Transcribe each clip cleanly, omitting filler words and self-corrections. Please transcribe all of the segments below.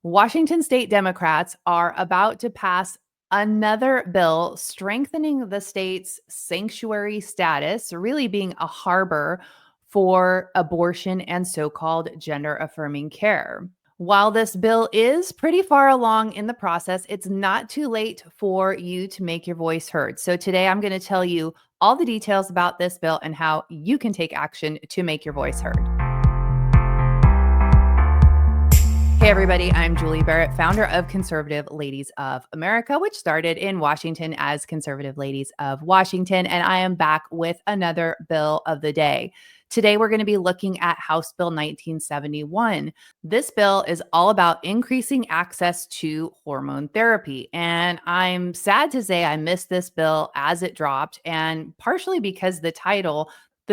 Washington state Democrats are about to pass another bill strengthening the state's sanctuary status, really being a harbor for abortion and so-called gender-affirming care. While this bill is pretty far along in the process, it's not too late for you to make your voice heard. So today I'm going to tell you all the details about this bill and how you can take action to make your voice heard. Hey, everybody, I'm Julie Barrett, founder of Conservative Ladies of America, which started in Washington as Conservative Ladies of Washington, and I am back with another bill of the day. Today, we're going to be looking at House Bill 1971. This bill is all about increasing access to hormone therapy, and I'm sad to say I missed this bill as it dropped, and partially because the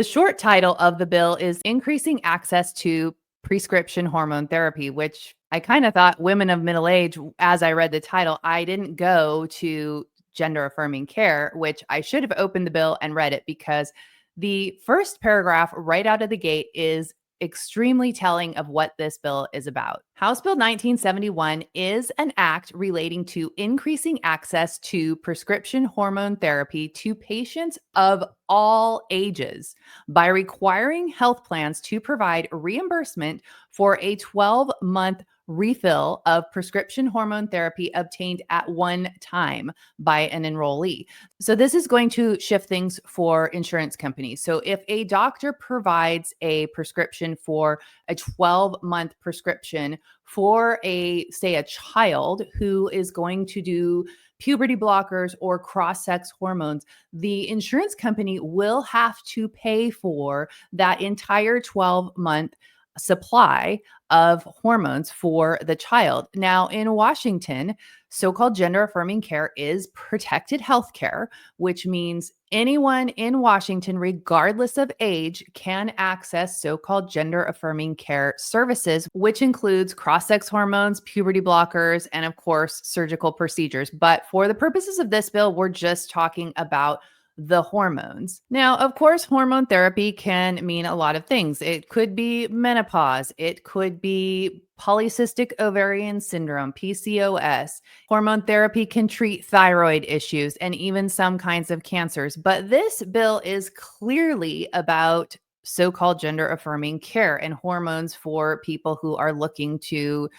short title of the bill is Increasing Access to Prescription Hormone Therapy, which I kind of thought women of middle age, as I read the title, I didn't go to gender-affirming care, which I should have opened the bill and read it because the first paragraph right out of the gate is extremely telling of what this bill is about. House Bill 1971 is an act relating to increasing access to prescription hormone therapy to patients of all ages by requiring health plans to provide reimbursement for a 12-month refill of prescription hormone therapy obtained at one time by an enrollee. So this is going to shift things for insurance companies. So if a doctor provides a prescription for a 12-month prescription for say a child who is going to do puberty blockers or cross-sex hormones, the insurance company will have to pay for that entire 12-month supply of hormones for the child. Now, in Washington, so-called gender-affirming care is protected health care, which means anyone in Washington, regardless of age, can access so-called gender-affirming care services, which includes cross-sex hormones, puberty blockers, and of course, surgical procedures. But for the purposes of this bill, we're just talking about the hormones. Now, of course, hormone therapy can mean a lot of things. It could be menopause. It could be polycystic ovarian syndrome, PCOS. Hormone therapy can treat thyroid issues and even some kinds of cancers. But this bill is clearly about so-called gender-affirming care and hormones for people who are looking to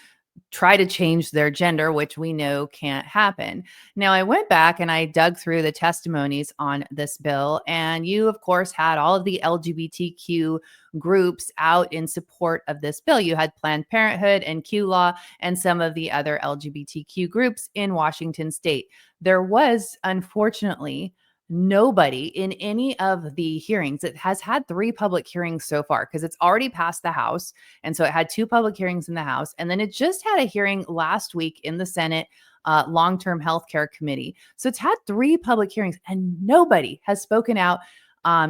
try to change their gender, which we know can't happen. Now, I went back and I dug through the testimonies on this bill, and you, of course, had all of the LGBTQ groups out in support of this bill. You had Planned Parenthood and Q Law and some of the other LGBTQ groups in Washington state. There was, unfortunately, nobody in any of the hearings. It has had 3 public hearings so far because it's already passed the House. And so it had 2 public hearings in the House. And then it just had a hearing last week in the Senate Long-Term Healthcare Committee. So it's had 3 public hearings and nobody has spoken out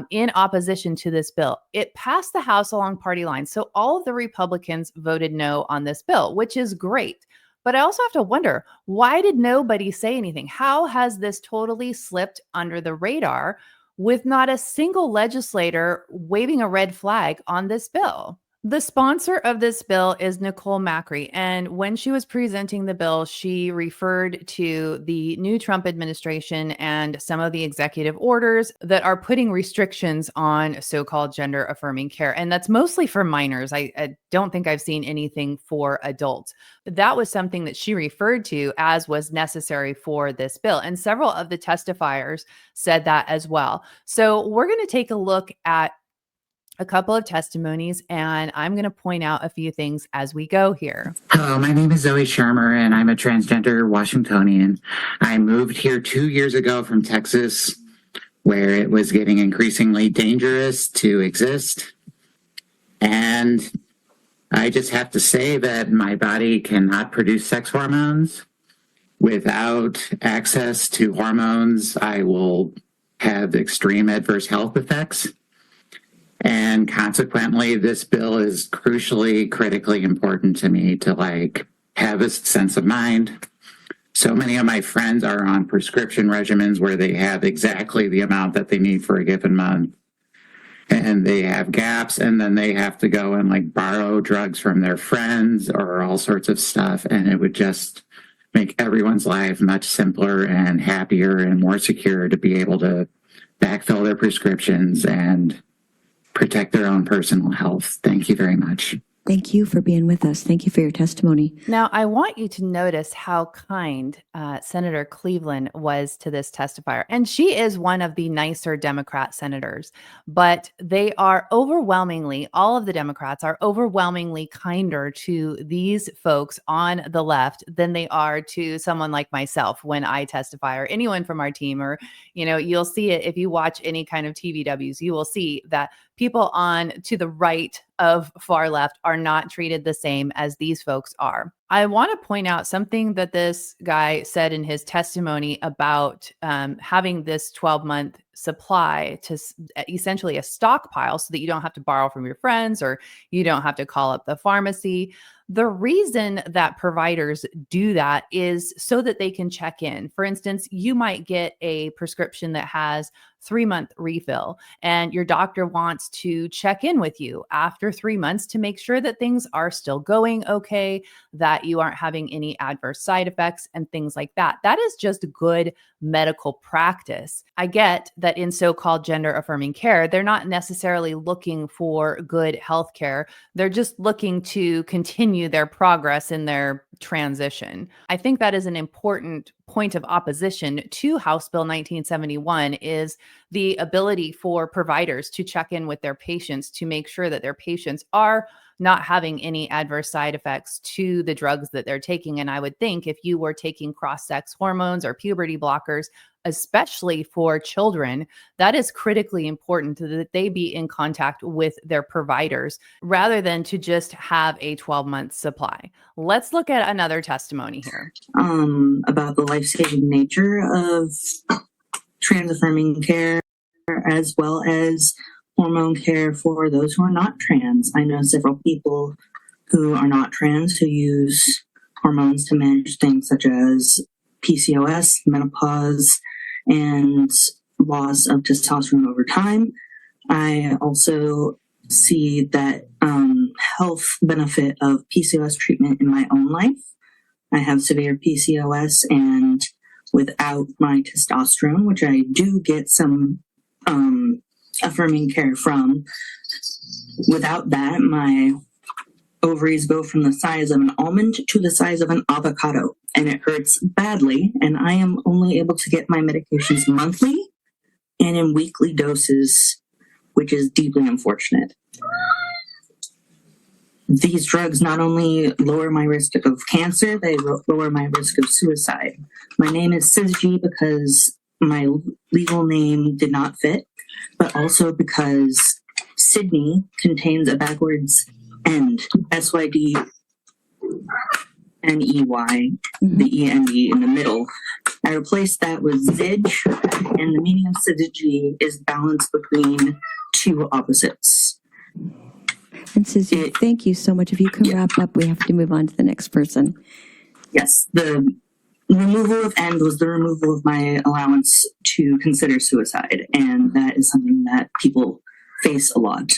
in opposition to this bill. It passed the House along party lines. So all of the Republicans voted no on this bill, which is great. But I also have to wonder, why did nobody say anything? How has this totally slipped under the radar with not a single legislator waving a red flag on this bill? The sponsor of this bill is Nicole Macri, and when she was presenting the bill, she referred to the new Trump administration and some of the executive orders that are putting restrictions on so-called gender-affirming care, and that's mostly for minors. I don't think I've seen anything for adults. That was something that she referred to as was necessary for this bill, and several of the testifiers said that as well. So we're going to take a look at a couple of testimonies, and I'm going to point out a few things as we go here. Hello, my name is Zoe Shermer, and I'm a transgender Washingtonian. I moved here 2 years ago from Texas, where it was getting increasingly dangerous to exist. And I just have to say that my body cannot produce sex hormones. Without access to hormones, I will have extreme adverse health effects. And consequently, this bill is critically important to me to have a sense of mind. So many of my friends are on prescription regimens where they have exactly the amount that they need for a given month. and they have gaps, and then they have to go and like borrow drugs from their friends or all sorts of stuff. And it would just make everyone's life much simpler and happier and more secure to be able to backfill their prescriptions and protect their own personal health. Thank you very much. Thank you for being with us. Thank you for your testimony. Now, I want you to notice how kind Senator Cleveland was to this testifier. And she is one of the nicer Democrat senators, but they are overwhelmingly, all of the Democrats are overwhelmingly kinder to these folks on the left than they are to someone like myself when I testify, or anyone from our team. Or, you'll see it if you watch any kind of TVWs, you will see that people on to the right of far left are not treated the same as these folks are. I want to point out something that this guy said in his testimony about having this 12-month supply to essentially a stockpile so that you don't have to borrow from your friends or you don't have to call up the pharmacy. The reason that providers do that is so that they can check in. For instance, you might get a prescription that has 3-month refill, and your doctor wants to check in with you after 3 months to make sure that things are still going okay, that you aren't having any adverse side effects and things like that. That is just good medical practice. I get that in so-called gender-affirming care, they're not necessarily looking for good health care. They're just looking to continue their progress in their transition. I think that is an important point of opposition to House Bill 1971 is the ability for providers to check in with their patients to make sure that their patients are not having any adverse side effects to the drugs that they're taking. And I would think if you were taking cross-sex hormones or puberty blockers, especially for children, that is critically important that they be in contact with their providers rather than to just have a 12-month supply. Let's look at another testimony here. About the life-saving nature of trans-affirming care, as well as hormone care for those who are not trans. I know several people who are not trans who use hormones to manage things such as PCOS, menopause, and loss of testosterone over time. I also see that health benefit of PCOS treatment in my own life. I have severe PCOS, and without my testosterone, which I do get some affirming care from, without that, my ovaries go from the size of an almond to the size of an avocado, and it hurts badly, and I am only able to get my medications monthly and in weekly doses, which is deeply unfortunate. These drugs not only lower my risk of cancer, they lower my risk of suicide. My name is Cisg because my legal name did not fit, but also because Sydney contains a backwards end, S-Y-D-N-E-Y, the E-N-D in the middle. I replaced that with Zidge, and the meaning of Cisg is balance between two opposites. And Susie, thank you so much. If you can wrap up, we have to move on to the next person. Yes, the removal of end was the removal of my allowance to consider suicide, and that is something that people face a lot.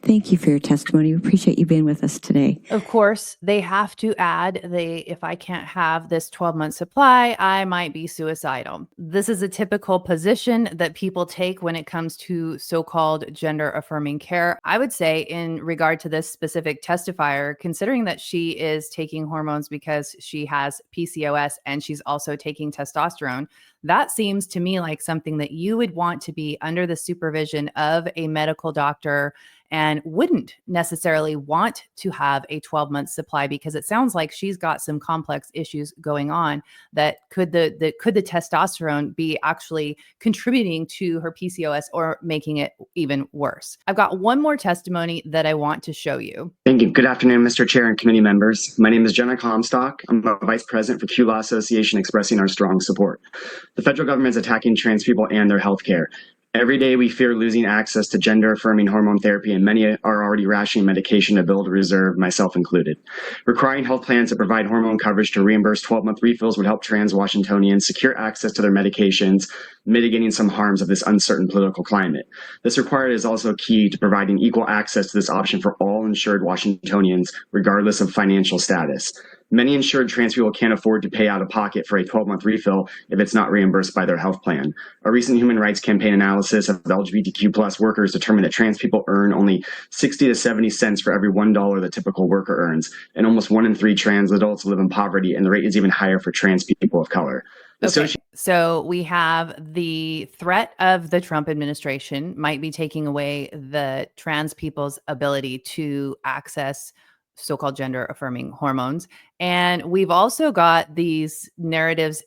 Thank you for your testimony. We appreciate you being with us today. Of course, they have to add, if I can't have this 12-month supply, I might be suicidal. This is a typical position that people take when it comes to so-called gender-affirming care. I would say in regard to this specific testifier, considering that she is taking hormones because she has PCOS and she's also taking testosterone, that seems to me like something that you would want to be under the supervision of a medical doctor and wouldn't necessarily want to have a 12-month supply, because it sounds like she's got some complex issues going on that could the testosterone be actually contributing to her PCOS or making it even worse. I've got one more testimony that I want to show you. Thank you. Good afternoon, Mr. Chair and committee members. My name is Jenna Comstock. I'm a vice president for Q Law Association, expressing our strong support. The federal government is attacking trans people and their health care. Every day we fear losing access to gender-affirming hormone therapy, and many are already rationing medication to build a reserve, myself included. Requiring health plans to provide hormone coverage to reimburse 12-month refills would help trans Washingtonians secure access to their medications, mitigating some harms of this uncertain political climate. This requirement is also key to providing equal access to this option for all insured Washingtonians, regardless of financial status. Many insured trans people can't afford to pay out of pocket for a 12-month refill if it's not reimbursed by their health plan. A recent Human Rights Campaign analysis of LGBTQ plus workers determined that trans people earn only 60 to 70 cents for every $1 the typical worker earns, and almost 1 in 3 trans adults live in poverty, and the rate is even higher for trans people of color. Okay, so we have the threat of the Trump administration might be taking away the trans people's ability to access so-called gender-affirming hormones. And we've also got these narratives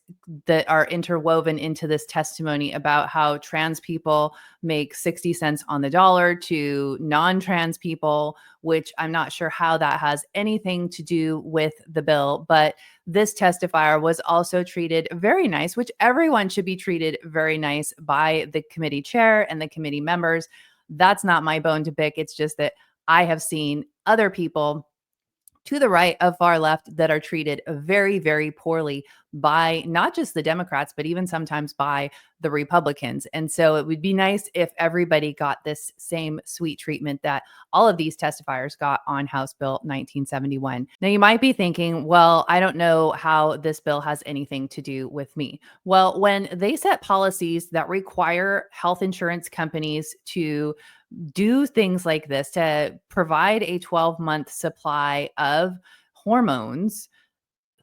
that are interwoven into this testimony about how trans people make 60 cents on the dollar to non-trans people, which I'm not sure how that has anything to do with the bill. But this testifier was also treated very nice, which everyone should be treated very nice by the committee chair and the committee members. That's not my bone to pick. It's just that I have seen other people to the right of far left that are treated very, very poorly by not just the Democrats, but even sometimes by the Republicans. And so it would be nice if everybody got this same sweet treatment that all of these testifiers got on House Bill 1971. Now, you might be thinking, well, I don't know how this bill has anything to do with me. Well, when they set policies that require health insurance companies to do things like this, to provide a 12-month supply of hormones,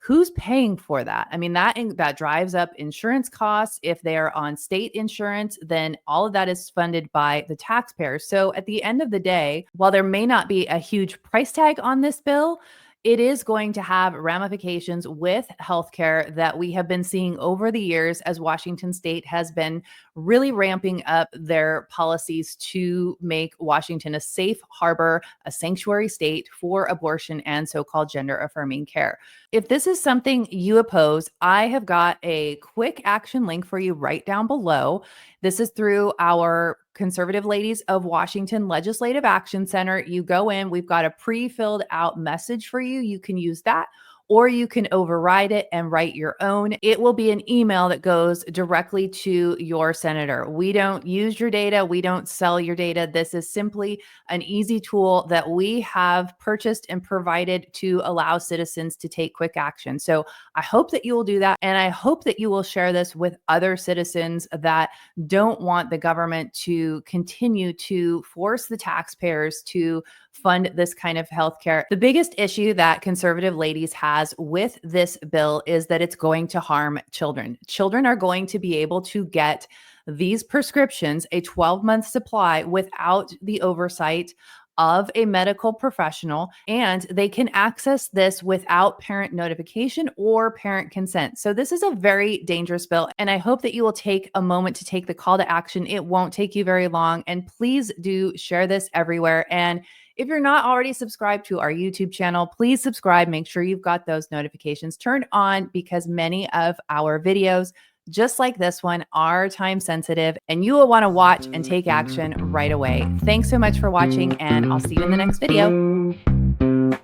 who's paying for that? I mean, that drives up insurance costs. If they are on state insurance, then all of that is funded by the taxpayers. So at the end of the day, while there may not be a huge price tag on this bill, it is going to have ramifications with healthcare that we have been seeing over the years as Washington State has been really ramping up their policies to make Washington a safe harbor, a sanctuary state for abortion and so-called gender-affirming care. If this is something you oppose, I have got a quick action link for you right down below. This is through our Conservative Ladies of Washington Legislative Action Center. You go in, we've got a pre-filled out message for you. You can use that, or you can override it and write your own. It will be an email that goes directly to your senator. We don't use your data. We don't sell your data. This is simply an easy tool that we have purchased and provided to allow citizens to take quick action. So I hope that you will do that. And I hope that you will share this with other citizens that don't want the government to continue to force the taxpayers to fund this kind of healthcare. The biggest issue that Conservative Ladies has with this bill is that it's going to harm children. Children are going to be able to get these prescriptions, a 12-month supply, without the oversight of a medical professional, and they can access this without parent notification or parent consent. So this is a very dangerous bill, and I hope that you will take a moment to take the call to action. It won't take you very long, and please do share this everywhere. And if you're not already subscribed to our YouTube channel, please subscribe. Make sure you've got those notifications turned on, because many of our videos, just like this one, are time sensitive, and you will want to watch and take action right away. Thanks so much for watching, and I'll see you in the next video.